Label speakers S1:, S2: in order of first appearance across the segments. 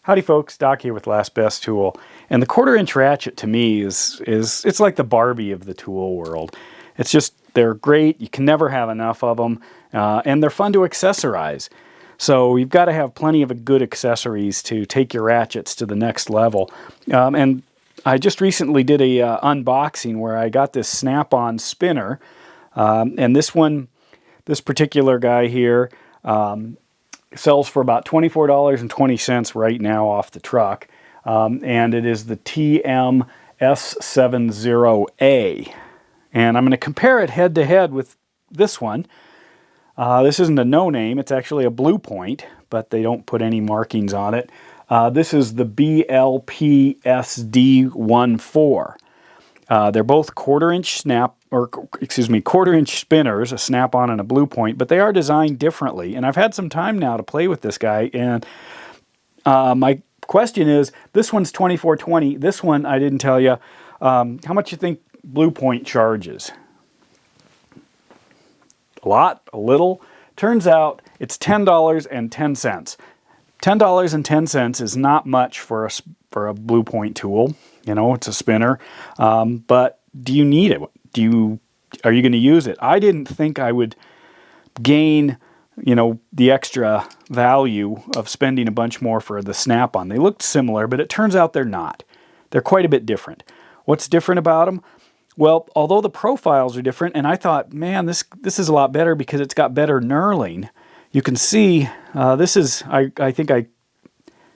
S1: Howdy folks, Doc here with Last Best Tool. And the 1/4" ratchet to me is it's like the Barbie of the tool world. It's just, they're great, you can never have enough of them, and they're fun to accessorize. So you've got to have plenty of good accessories to take your ratchets to the next level. And I just recently did a unboxing where I got this snap-on spinner, and this particular guy here, sells for about $24.20 right now off the truck, and it is the TMS70A. And I'm going to compare it head to head with this one. This isn't a no-name, it's actually a Blue Point, but they don't put any markings on it. This is the BLPSD14. They're both 1/4" spinners, a snap-on and a Blue Point, but they are designed differently. And I've had some time now to play with this guy, and my question is, this one's $24.20. This one, I didn't tell you. How much you think Blue Point charges? A lot? A little? Turns out it's $10.10. $10.10 is not much for a Blue Point tool. You know, it's a spinner. But do you need it? Are you going to use it? I didn't think I would gain, you know, the extra value of spending a bunch more for the snap-on. They looked similar, but it turns out they're not. They're quite a bit different. What's different about them? Well, although the profiles are different, and I thought, man, this is a lot better because it's got better knurling. You can see, this is, I think I,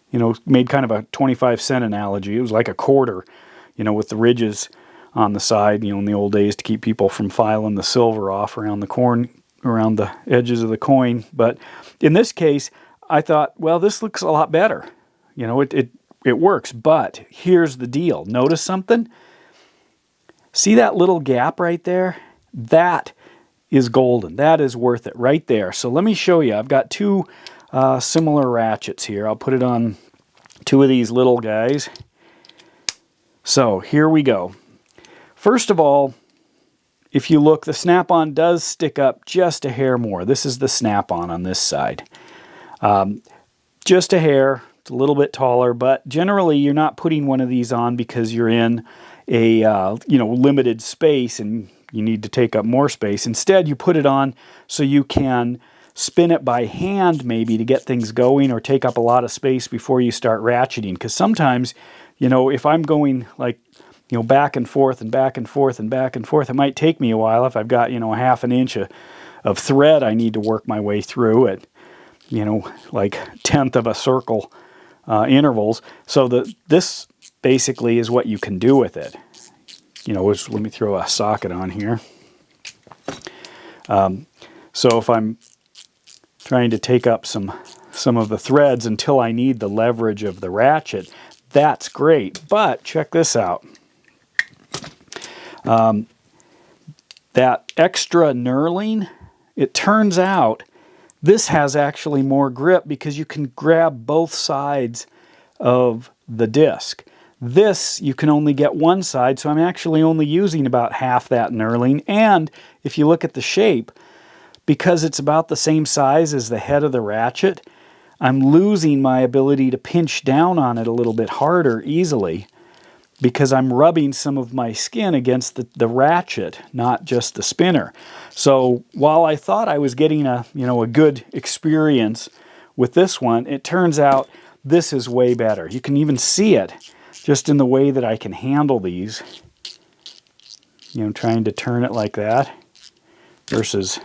S1: you know, made kind of a 25-cent analogy. It was like a 1/4, you know, with the ridges on the side, you know, in the old days to keep people from filing the silver off around the edges of the coin. But in this case, I thought, well, this looks a lot better. You know, it works, but here's the deal. Notice something? See that little gap right there? That is golden. That is worth it right there. So let me show you. I've got two similar ratchets here. I'll put it on two of these little guys. So here we go. First of all, if you look, the snap-on does stick up just a hair more. This is the snap-on on this side. Just a hair. It's a little bit taller, but generally you're not putting one of these on because you're in a you know, limited space and you need to take up more space. Instead, you put it on so you can spin it by hand maybe to get things going or take up a lot of space before you start ratcheting. Because sometimes, you know, if I'm going like, you know, back and forth and back and forth and back and forth, it might take me a while if I've got, you know, a 1/2 inch of thread I need to work my way through at, you know, like 1/10 of a circle intervals. So this basically is what you can do with it. You know, let me throw a socket on here. So if I'm trying to take up some of the threads until I need the leverage of the ratchet, that's great. But check this out. That extra knurling, it turns out this has actually more grip because you can grab both sides of the disc. This, you can only get one side, so I'm actually only using about half that knurling. And if you look at the shape, because it's about the same size as the head of the ratchet, I'm losing my ability to pinch down on it a little bit harder easily because I'm rubbing some of my skin against the ratchet, not just the spinner. So while I thought I was getting a good experience with this one, it turns out this is way better. You can even see it just in the way that I can handle these. You know, trying to turn it like that versus,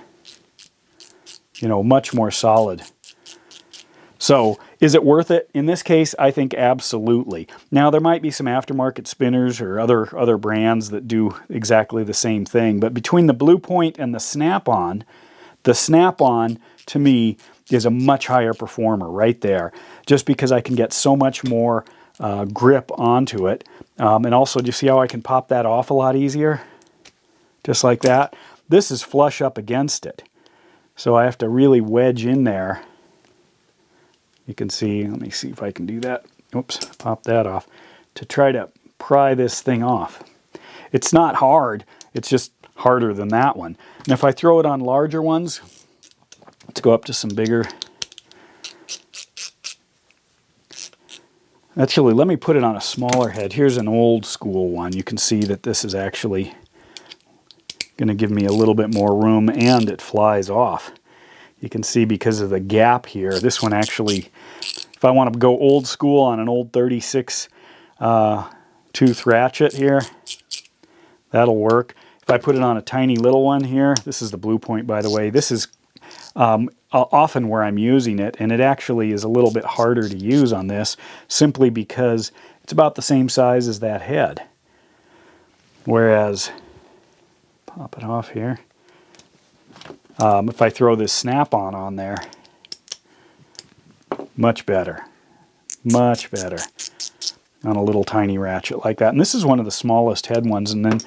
S1: you know, much more solid. So, is it worth it? In this case, I think absolutely. Now, there might be some aftermarket spinners or other brands that do exactly the same thing, but between the Blue Point and the snap-on to me is a much higher performer right there, just because I can get so much more grip onto it. And also, do you see how I can pop that off a lot easier? Just like that. This is flush up against it, so I have to really wedge in there. You can see, let me see if I can do that. Oops, pop that off. To try to pry this thing off. It's not hard, it's just harder than that one. And if I throw it on larger ones, let's go up to some bigger. Actually, let me put it on a smaller head. Here's an old school one. You can see that this is actually going to give me a little bit more room, and it flies off. You can see because of the gap here, this one actually, if I want to go old school on an old 36 tooth ratchet here, that'll work. If I put it on a tiny little one here, this is the Blue Point, by the way, this is often where I'm using it, and it actually is a little bit harder to use on this simply because it's about the same size as that head. Whereas, pop it off here, if I throw this snap-on on there, much better on a little tiny ratchet like that. And this is one of the smallest head ones. And then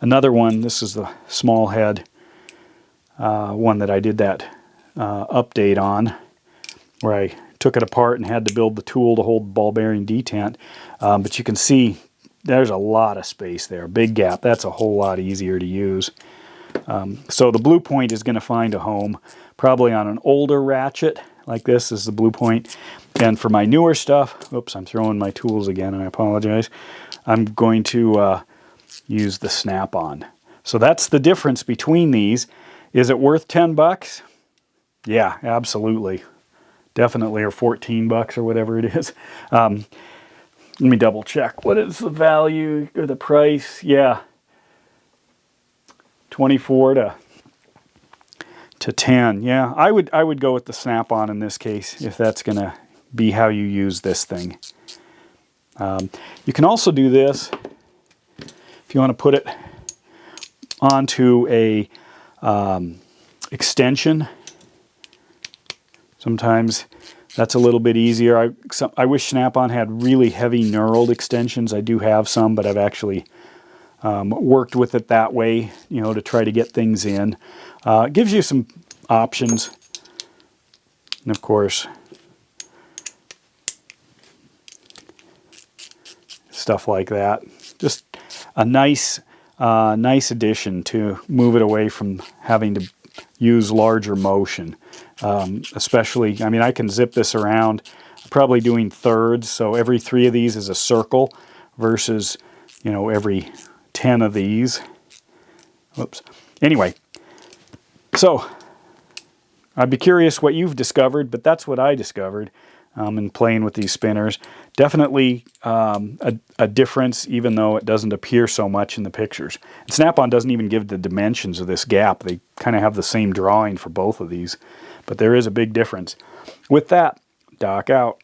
S1: another one, this is the small head one that I did that update on, where I took it apart and had to build the tool to hold ball bearing detent. But you can see there's a lot of space there, big gap. That's a whole lot easier to use. So the Blue Point is going to find a home probably on an older ratchet like this is the Blue Point. And for my newer stuff, oops, I'm throwing my tools again, I apologize. I'm going to use the snap-on. So that's the difference between these. Is it worth 10 bucks? Yeah, absolutely. Definitely, or 14 bucks or whatever it is. Let me double check. What is the value or the price? Yeah. 24 to 10. Yeah, I would go with the snap-on in this case if that's going to be how you use this thing. You can also do this if you want to put it onto a extension. Sometimes that's a little bit easier. I wish Snap-on had really heavy knurled extensions. I do have some, but I've actually worked with it that way, you know, to try to get things in. It gives you some options. And of course, stuff like that. Just a nice addition to move it away from having to use larger motion. Especially, I mean, I can zip this around. I'm probably doing thirds, so every 3 of these is a circle versus, you know, every 10 of these. Whoops. Anyway, so I'd be curious what you've discovered, but that's what I discovered in playing with these spinners. Definitely a difference, even though it doesn't appear so much in the pictures. And Snap-on doesn't even give the dimensions of this gap. They kind of have the same drawing for both of these, but there is a big difference. With that, Doc out.